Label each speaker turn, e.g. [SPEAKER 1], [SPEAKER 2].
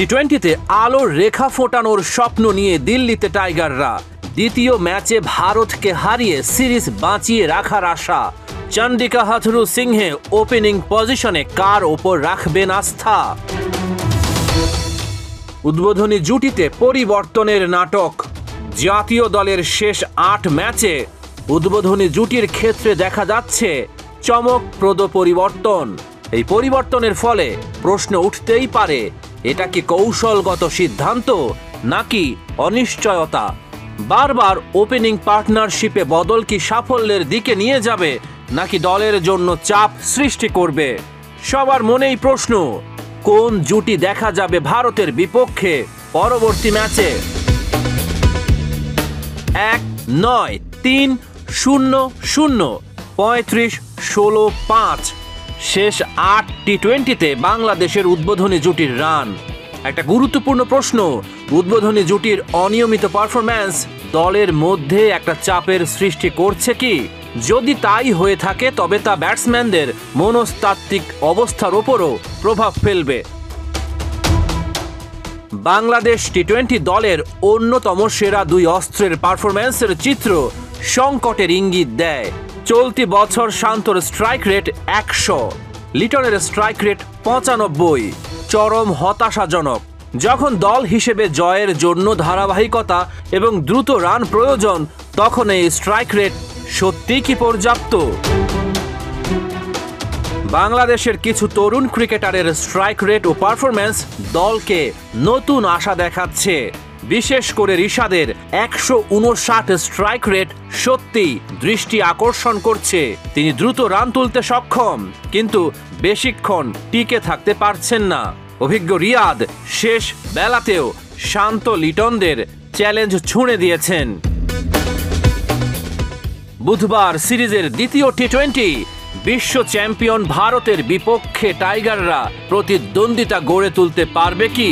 [SPEAKER 1] টি-20-তে আলোর রেখা ফোটানোর স্বপ্ন নিয়ে দিল্লিতে টাইগাররা। দ্বিতীয় ম্যাচে ভারতকে হারিয়ে সিরিজ বাঁচিয়ে রাখার আশা। চন্ডিকা হাথুরু সিংহে ওপেনিং পজিশনে কার ওপর রাখবেন আস্থা? উদ্বোধনী জুটিতে পরিবর্তনের নাটক। জাতীয় দলের শেষ ৮ ম্যাচে উদ্বোধনী জুটির ক্ষেত্রে দেখা যাচ্ছে চমকপ্রদ পরিবর্তন। এই পরিবর্তনের ফলে প্রশ্ন উঠতেই পারে, এটা কি কৌশলগত সিদ্ধান্ত নাকি অনিশ্চয়তা? বারবার ওপেনিং পার্টনারশিপে বদল কি সাফল্যের দিকে নিয়ে যাবে নাকি দলের জন্য চাপ সৃষ্টি করবে? সবার মনেই প্রশ্ন, কোন জুটি দেখা যাবে ভারতের বিপক্ষে পরবর্তী ম্যাচে? 1-9-3-0-0 35-16-5 শেষ ৮ টি-20-তে বাংলাদেশের উদ্বোধনী জুটির রান। একটা গুরুত্বপূর্ণ প্রশ্ন, উদ্বোধনী জুটির অনিয়মিত পারফরম্যান্স দলের মধ্যে একটা চাপের সৃষ্টি করছে কি? যদি তাই হয়ে থাকে তবে তা ব্যাটসম্যানদের মনস্তাত্ত্বিক অবস্থার ওপরও প্রভাব ফেলবে। বাংলাদেশ টি-20 দলের অন্যতম সেরা দুই অস্ত্রের পারফরম্যান্সের চিত্র সংকটের ইঙ্গিত দেয়। চলতি বছর শান্তর স্ট্রাইক রেট ১০০, লিটনের স্ট্রাইক রেট ৯৫, চরম হতাশাজনক। যখন দল হিসেবে জয়ের জন্য ধারাবাহিকতা এবং দ্রুত রান প্রয়োজন, তখন এই স্ট্রাইক রেট সত্যিই কি পর্যাপ্ত? বাংলাদেশের কিছু তরুণ ক্রিকেটারের স্ট্রাইক রেট ও পারফরম্যান্স দলকে নতুন আশা দেখাচ্ছে। বিশেষ করে রিশাদের ১৫৯ স্ট্রাইক রেট সত্যিই দৃষ্টি আকর্ষণ করছে। তিনি দ্রুত রান তুলতে সক্ষম, কিন্তু বেশিক্ষণ টিকে থাকতে পারছেন না। অভিজ্ঞ রিয়াদ শেষ বেলাতেও শান্ত লিটনদের চ্যালেঞ্জ ছুঁড়ে দিয়েছেন। বুধবার সিরিজের দ্বিতীয় টি-20 বিশ্ব চ্যাম্পিয়ন ভারতের বিপক্ষে টাইগাররা প্রতিদ্বন্দ্বিতা গড়ে তুলতে পারবে কি?